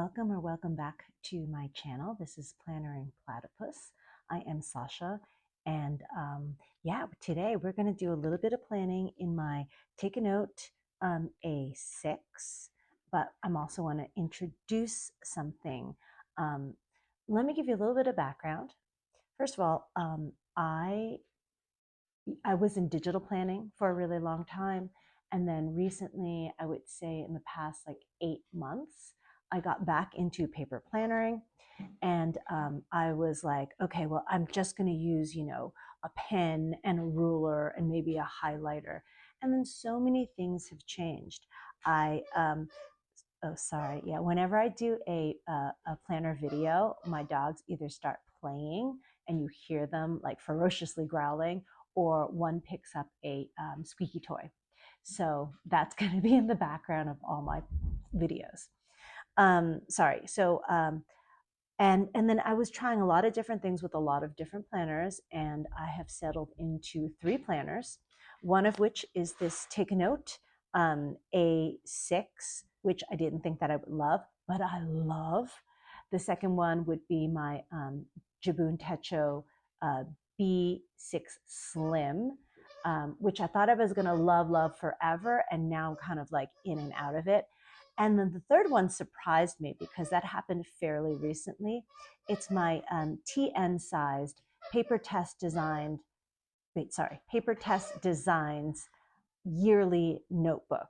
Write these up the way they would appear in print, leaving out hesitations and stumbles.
Welcome or welcome back to my channel. This is Plannering Platypus. I am Sasha, and today we're going to do a little bit of planning in my Take a Note A6, but I'm also want to introduce something. Let me give you a little bit of background. First of all, I was in digital planning for a really long time. And then recently, I would say in the past like 8 months, I got back into paper plannering. And I was like, okay, well, I'm just going to use, a pen and a ruler and maybe a highlighter. And then so many things have changed. Whenever I do a planner video, my dogs either start playing and you hear them like ferociously growling, or one picks up a squeaky toy. So that's going to be in the background of all my videos. And then I was trying a lot of different things with a lot of different planners, and I have settled into 3 planners, one of which is this Take a Note A6, which I didn't think that I would love, but I love. The second one would be my Jabun Techo B6 Slim, which I thought I was going to love forever, and now I'm kind of like in and out of it. And then the third one surprised me because that happened fairly recently. It's my TN sized Paper Test Designs yearly notebook.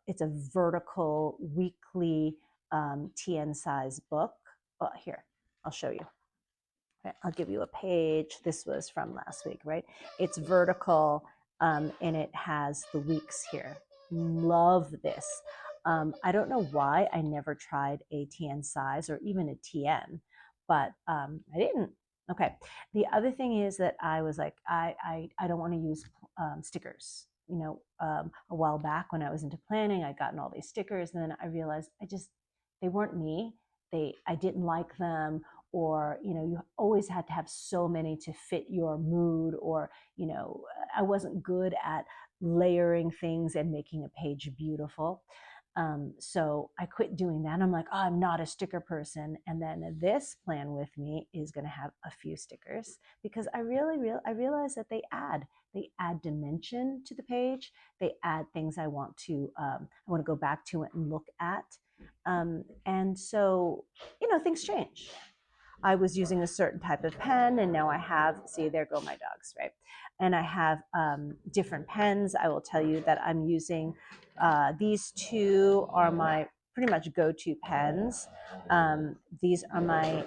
It's a vertical weekly TN size book. Well, here, I'll show you. I'll give you a page. This was from last week, right? It's vertical and it has the weeks here. Love this. I don't know why I never tried a TN size or even a TN, but I didn't. Okay. The other thing is that I was like, I don't want to use stickers. A while back when I was into planning, I'd gotten all these stickers, and then I realized they weren't me. I didn't like them, or you always had to have so many to fit your mood, or I wasn't good at layering things and making a page beautiful. So I quit doing that. I'm like, oh, I'm not a sticker person. And then this plan with me is going to have a few stickers because I realize that they add dimension to the page. They add things I want to go back to it and look at. And so, things change. I was using a certain type of pen, and now I have, see, there go my dogs, right? And I have different pens. I will tell you that I'm using, these two are my pretty much go-to pens. These are my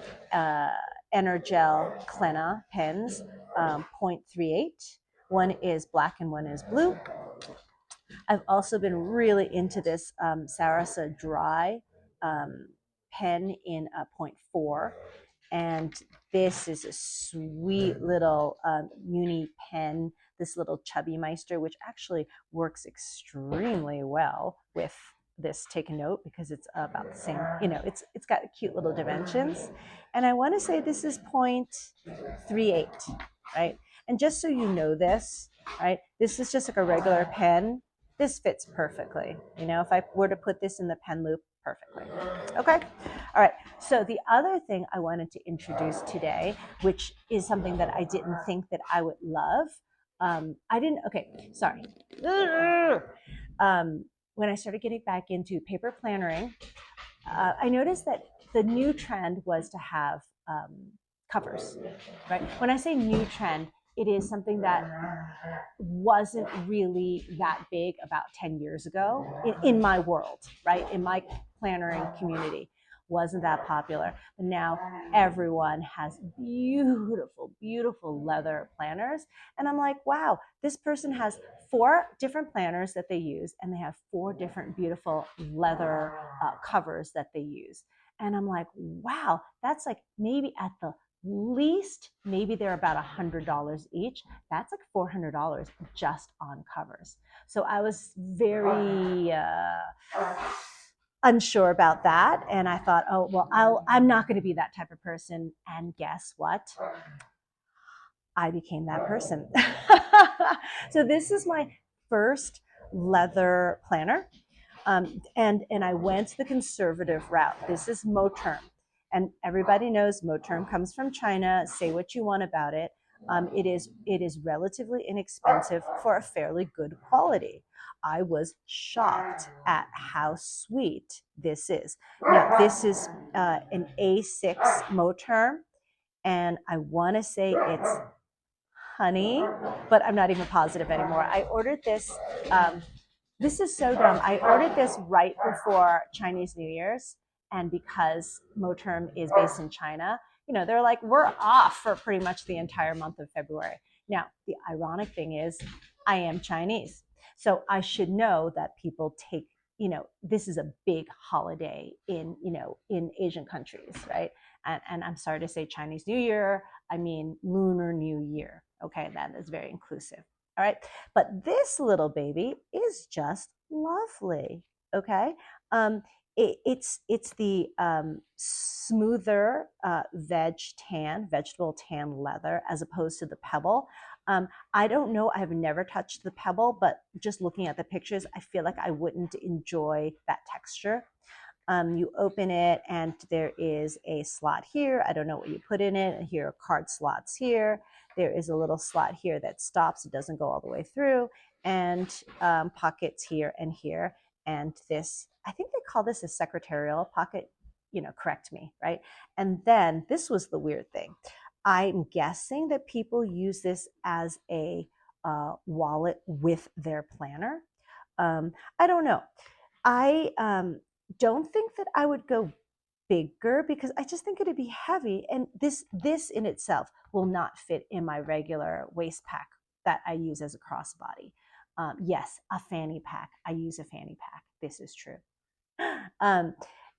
Energel Klena pens, 0.38. One is black and one is blue. I've also been really into this Sarasa Dry pen in 0.4. And this is a sweet little uni pen, this little Chubby Meister, which actually works extremely well with this Take a Note because it's about the same, it's got cute little dimensions. And I want to say this is 0.38, right? And just so you know this, right, this is just like a regular pen. This fits perfectly. If I were to put this in the pen loop, perfectly. Okay. All right. So the other thing I wanted to introduce today, which is something that I didn't think that I would love. When I started getting back into paper plannering, I noticed that the new trend was to have covers, right? When I say new trend, it is something that wasn't really that big about 10 years ago in my world, right? In my plannering community, wasn't that popular. But now everyone has beautiful, beautiful leather planners. And I'm like, wow, this person has 4 different planners that they use, and they have 4 different beautiful leather covers that they use. And I'm like, wow, that's like maybe at the least, maybe they're about $100 each. That's like $400 just on covers. So I was very unsure about that, and I thought, oh well, I'm not going to be that type of person. And guess what? I became that person. So this is my first leather planner. And I went the conservative route. This is Moterm. And everybody knows Moterm comes from China. Say what you want about it. It is relatively inexpensive for a fairly good quality. I was shocked at how sweet this is. Now, this is an A6 Moterm, and I want to say it's honey, but I'm not even positive anymore. I ordered this. This is so dumb. I ordered this right before Chinese New Year's, and because Moterm is based in China, they're like, we're off for pretty much the entire month of February. Now, the ironic thing is, I am Chinese, so I should know that people take, this is a big holiday in Asian countries, right? And I'm sorry to say Chinese New Year, I mean Lunar New Year. Okay, that is very inclusive. All right, but this little baby is just lovely. Okay, it's the smoother vegetable tan leather as opposed to the pebble. I don't know. I've never touched the pebble, but just looking at the pictures, I feel like I wouldn't enjoy that texture. You open it and there is a slot here. I don't know what you put in it. Here are card slots here. There is a little slot here that stops. It doesn't go all the way through. And pockets here and here. And this, I think they call this a secretarial pocket. Correct me, right? And then this was the weird thing. I'm guessing that people use this as a wallet with their planner. I don't know. I don't think that I would go bigger because I just think it'd be heavy, and this in itself will not fit in my regular waist pack that I use as a crossbody. Yes, a fanny pack. I use a fanny pack. This is true. Um,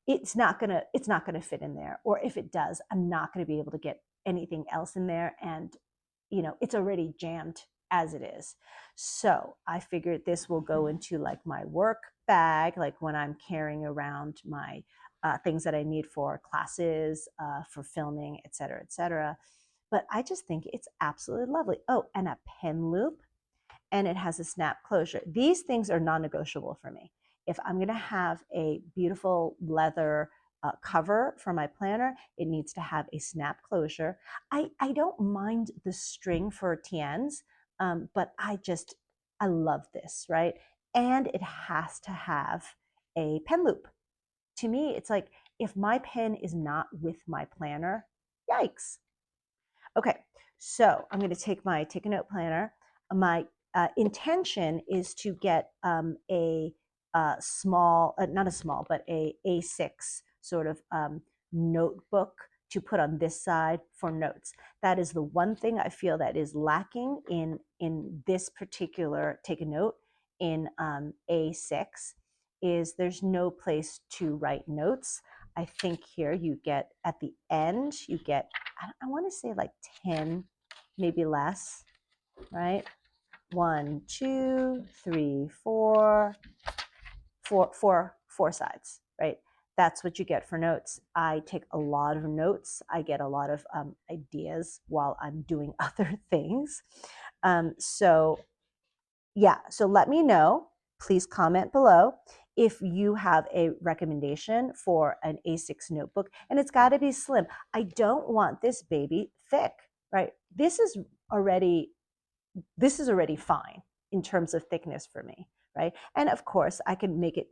it's not gonna fit in there, or if it does, I'm not gonna be able to get anything else in there, and it's already jammed as it is. So I figured this will go into like my work bag, like when I'm carrying around my things that I need for classes, for filming, et cetera, et cetera. But I just think it's absolutely lovely. Oh, and a pen loop, and it has a snap closure. These things are non-negotiable for me. If I'm going to have a beautiful leather cover for my planner, it needs to have a snap closure. I don't mind the string for TNs, but I love this, right? And it has to have a pen loop. To me, it's like if my pen is not with my planner, yikes. Okay, so I'm going to take my Take a Note planner. My intention is to get a small, not a small, but a A6 sort of notebook to put on this side for notes. That is the one thing I feel that is lacking in this particular Take a Note in A6 is there's no place to write notes. I think here you get at the end, you get, I want to say like 10, maybe less, right? 1, 2, 3, 4 sides, right? That's what you get for notes. I take a lot of notes. I get a lot of ideas while I'm doing other things. So let me know. Please comment below if you have a recommendation for an A6 notebook, and it's got to be slim. I don't want this baby thick, right? This is already fine in terms of thickness for me, right? And of course, I can make it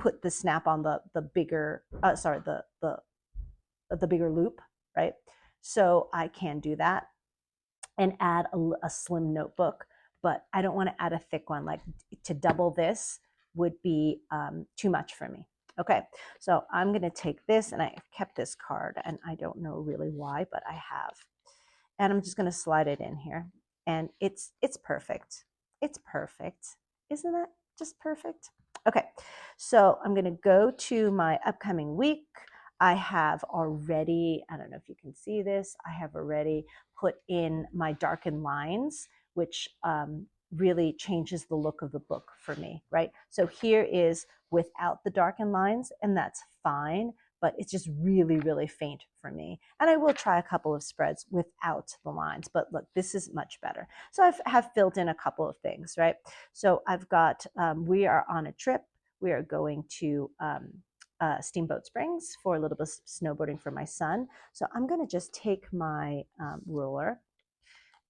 put the snap on the bigger, the bigger loop, right? So I can do that and add a slim notebook, but I don't want to add a thick one. Like to double this would be too much for me. Okay, so I'm going to take this, and I kept this card, and I don't know really why, but I have. And I'm just going to slide it in here, and it's perfect. It's perfect. Isn't that just perfect? Okay, so I'm going to go to my upcoming week. I have already, I don't know if you can see this, I have already put in my darkened lines, which really changes the look of the book for me, right? So here is without the darkened lines, and that's fine, but it's just really, really faint for me. And I will try a couple of spreads without the lines, but look, this is much better. So I have filled in a couple of things, right? So I've got, we are on a trip. we are going to Steamboat Springs for a little bit of snowboarding for my son. So I'm going to just take my ruler,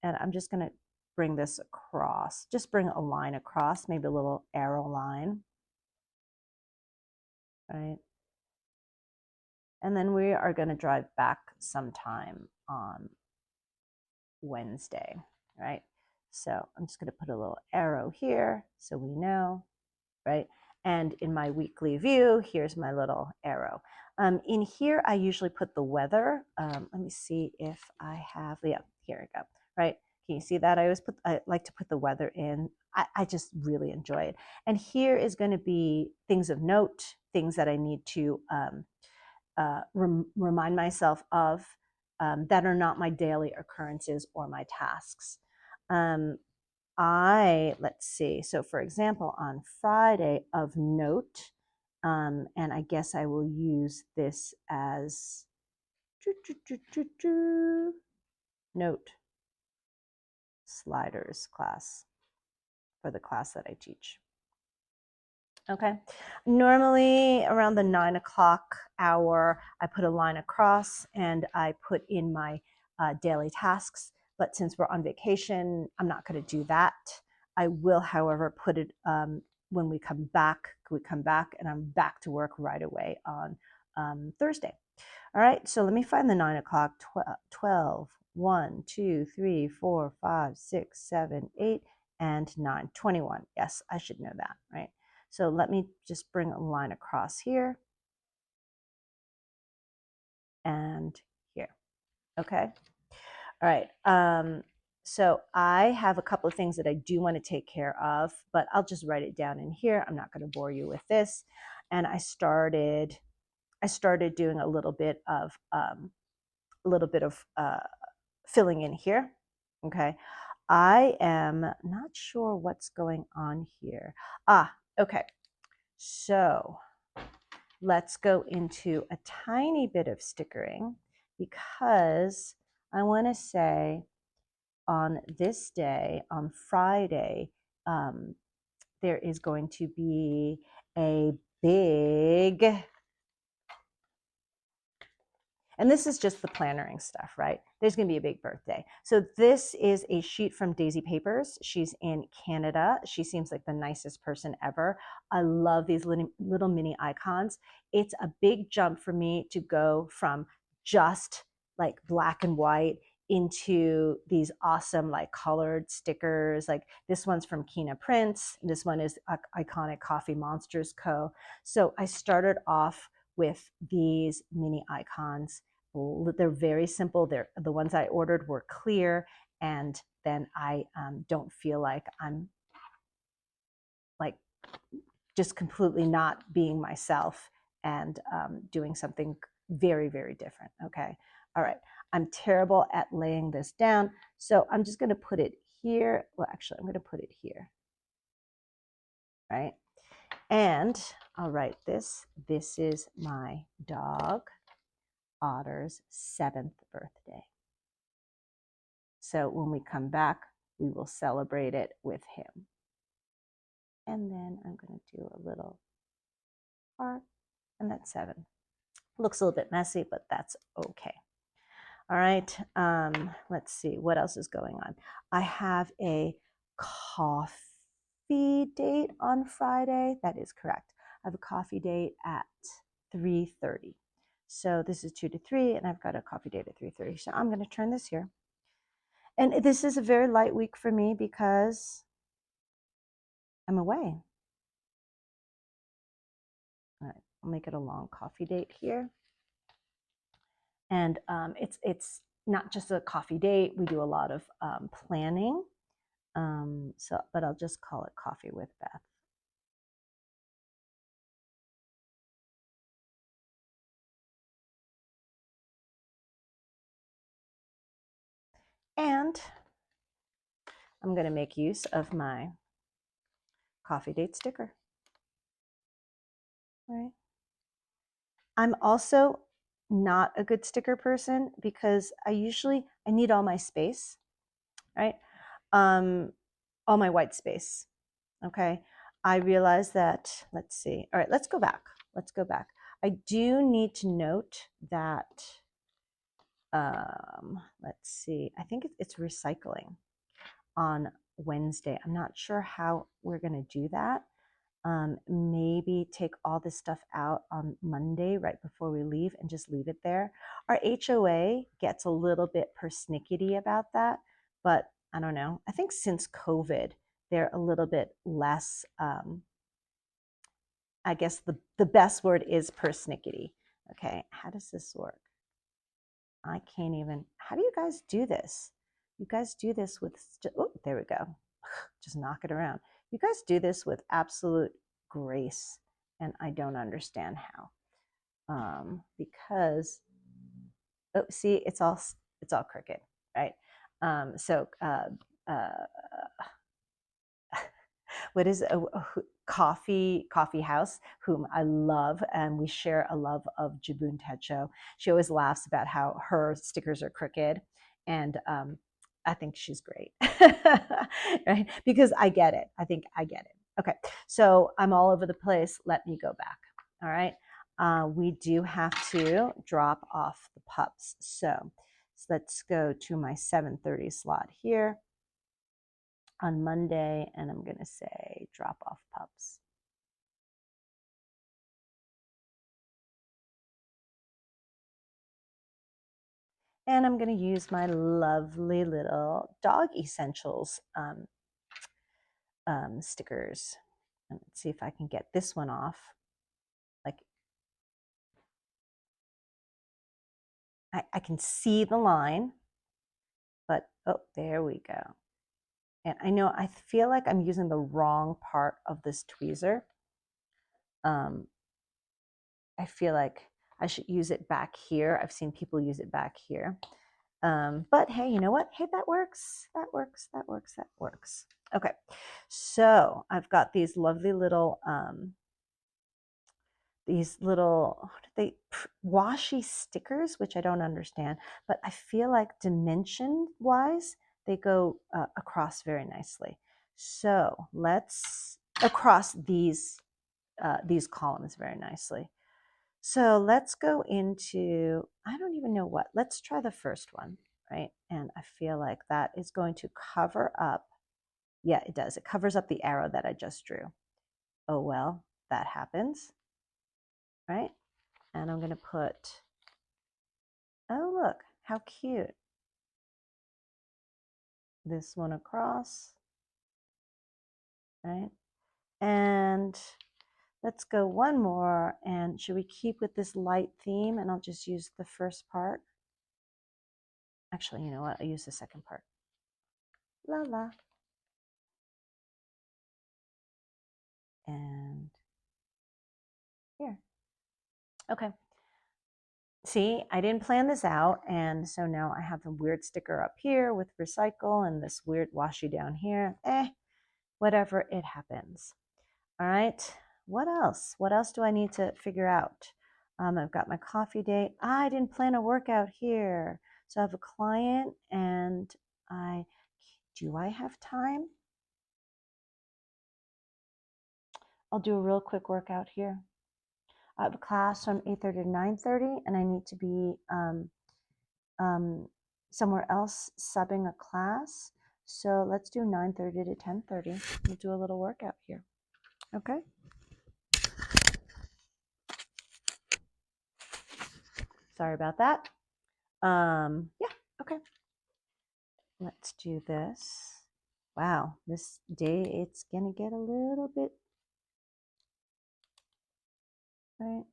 and I'm just going to bring this across, just bring a line across, maybe a little arrow line, right? And then we are going to drive back sometime on Wednesday, right? So I'm just going to put a little arrow here so we know, right? And in my weekly view, here's my little arrow. In here, I usually put the weather. Let me see if I have, yeah, here we go, right? Can you see that? I like to put the weather in. I just really enjoy it. And here is going to be things of note, things that I need to remind myself of that are not my daily occurrences or my tasks. Let's see. So for example, on Friday of note, and I guess I will use this as note sliders class for the class that I teach. Okay. Normally around the 9 o'clock hour, I put a line across and I put in my daily tasks. But since we're on vacation, I'm not going to do that. I will, however, put it when we come back. And I'm back to work right away on Thursday. All right. So let me find the 9 o'clock. 12, 1, 2, 3, 4, 5, 6, 7, 8, and 9. 21. Yes, I should know that, right? So let me just bring a line across here and here. Okay. All right. So I have a couple of things that I do want to take care of, but I'll just write it down in here. I'm not going to bore you with this. And I started doing a little bit of filling in here. Okay. I am not sure what's going on here. Okay. So let's go into a tiny bit of stickering, because I want to say on this day, on Friday, there is going to be a big, and this is just the plannering stuff, right? There's going to be a big birthday. So this is a sheet from Daisy Papers. She's in Canada. She seems like the nicest person ever. I love these little mini icons. It's a big jump for me to go from just like black and white into these awesome like colored stickers. Like this one's from Kina Prints. This one is Iconic Coffee Monsters Co. So I started off with these mini icons. They're very simple. The ones I ordered were clear, and then I don't feel like I'm like just completely not being myself and doing something very, very different. Okay. All right. I'm terrible at laying this down, so I'm just going to put it here. Well, actually, I'm going to put it here. Right. And I'll write this. This is my dog Otter's 7th birthday. So when we come back, we will celebrate it with him. And then I'm going to do a little heart, and that's 7. Looks a little bit messy, but that's okay. All right. Let's see what else is going on. I have a coffee date on Friday. That is correct. I have a coffee date at 3:30. So this is 2 to 3, and I've got a coffee date at 3:30. So I'm going to turn this here. And this is a very light week for me because I'm away. All right, I'll make it a long coffee date here. And it's not just a coffee date. We do a lot of planning. But I'll just call it Coffee with Beth. And I'm going to make use of my coffee date sticker. Right. I'm also not a good sticker person because I need all my space, right? All my white space. Okay. I realized that, let's see. All right, let's go back. Let's go back. I do need to note that, let's see, I think it's recycling on Wednesday. I'm not sure how we're going to do that. Maybe take all this stuff out on Monday right before we leave and just leave it there. Our HOA gets a little bit persnickety about that, but I don't know. I think since COVID, they're a little bit less, I guess the best word is persnickety. Okay, how does this work? I can't even, how do you guys do this? You guys do this with, oh, there we go. Just knock it around. You guys do this with absolute grace, and I don't understand how. Because, oh, see, it's all crooked, right? What is a coffee house, whom I love, and we share a love of Jabun Techo. She always laughs about how her stickers are crooked, and I think she's great, right? Because I get it. I think I get it. Okay, so I'm all over the place. Let me go back. All right, we do have to drop off the pups. So let's go to my 7:30 slot here on Monday, and I'm going to say drop off pups. And I'm going to use my lovely little dog essentials stickers. And let's see if I can get this one off. Like, I can see the line, but oh, there we go. And I know, I feel like I'm using the wrong part of this tweezer. I feel like I should use it back here. I've seen people use it back here. But hey, you know what? Hey, that works. That works. That works. That works. Okay, so I've got these lovely little washi stickers, which I don't understand, but I feel like dimension wise they go across very nicely. So let's across these columns very nicely. So let's go into, I don't even know what, let's try the first one, right? And I feel like that is going to cover up, yeah, it does. It covers up the arrow that I just drew. Oh, well, that happens, right? And I'm going to put, oh, look, how cute. This one across, right? And let's go one more. And should we keep with this light theme? And I'll just use the first part. Actually, you know what? I'll use the second part. La la. And here. Okay. See, I didn't plan this out, and so now I have a weird sticker up here with recycle and this weird washi down here. Whatever, it happens. All right, what else? What else do I need to figure out? I've got my coffee date. I didn't plan a workout here. So I have a client, and do I have time? I'll do a real quick workout here. I have a class from 8:30 to 9:30, and I need to be somewhere else subbing a class. So let's do 9:30 to 10:30. We'll do a little workout here. Okay. Sorry about that. Yeah, okay. Let's do this. Wow, this day it's gonna get a little bit, right?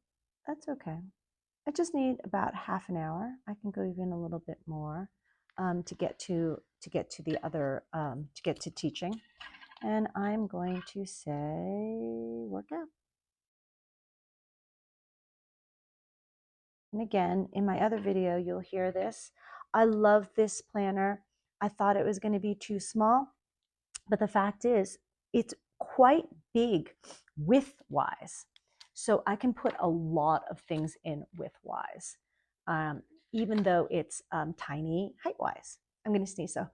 That's okay. I just need about half an hour. I can go even a little bit more to get to the other to get to teaching. And I'm going to say workout. And again, in my other video, you'll hear this. I love this planner. I thought it was going to be too small, but the fact is it's quite big width-wise. So I can put a lot of things in width-wise, even though it's tiny height-wise. I'm going to sneeze, so.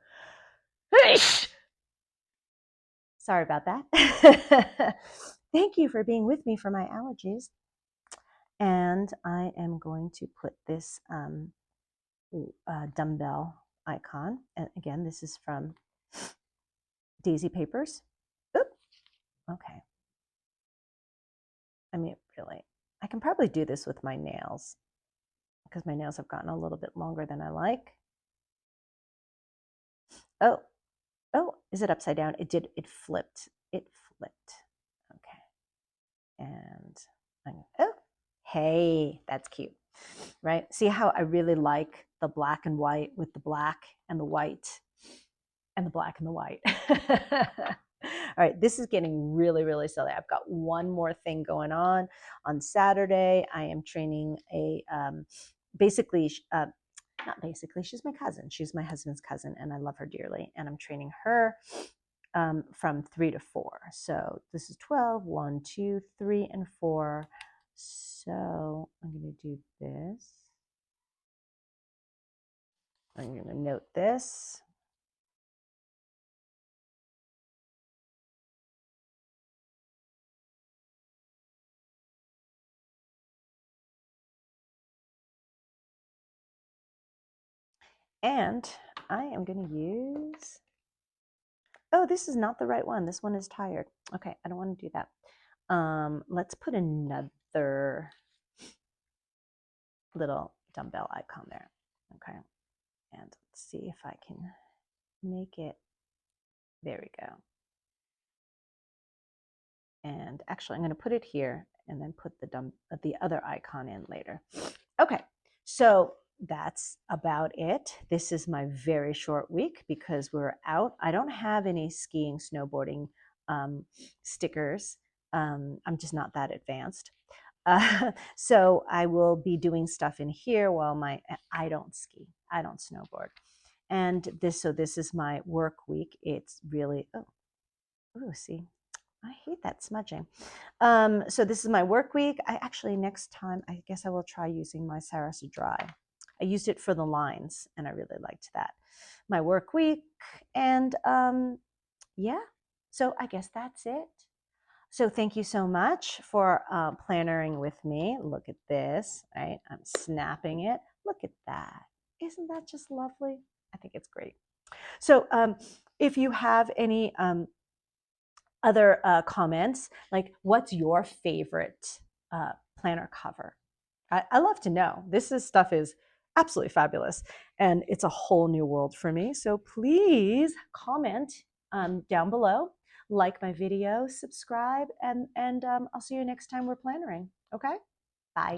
Sorry about that. Thank you for being with me for my allergies. And I am going to put this dumbbell icon. And again, this is from Daisy Papers. Oop. Okay. I mean, really, I can probably do this with my nails because my nails have gotten a little bit longer than I like. Oh, is it upside down? It did, it flipped. It flipped. Okay. And oh, hey, that's cute, right? See how I really like the black and white with the black and the white and the black and the white. All right, this is getting really, really silly. I've got one more thing going on. On Saturday, I am training a, basically, not basically, she's my cousin. She's my husband's cousin, and I love her dearly. And I'm training her from 3 to 4. So this is 12, 1, 2, 3, and 4. So I'm going to do this. I'm going to note this. And I am going to use, oh, this is not the right one. This one is tired. Okay, I don't want to do that. Let's put another little dumbbell icon there. Okay, and let's see if I can make it. There we go. And actually, I'm going to put it here and then put the other icon in later. Okay, so that's about it. This is my very short week because we're out. I don't have any skiing, snowboarding stickers. I'm just not that advanced. So I will be doing stuff in here while I don't ski, I don't snowboard. And this is my work week. It's really, oh, see, I hate that smudging. So this is my work week. I actually, next time, I guess I will try using my Saros Dry. I used it for the lines and I really liked that. My work week, and yeah, so I guess that's it. So thank you so much for plannering with me. Look at this, right? I'm snapping it. Look at that. Isn't that just lovely? I think it's great. So if you have any other comments, like what's your favorite planner cover? I love to know. This stuff is absolutely fabulous, and it's a whole new world for me. So please comment down below, like my video, subscribe, and I'll see you next time we're plannering. Okay, bye.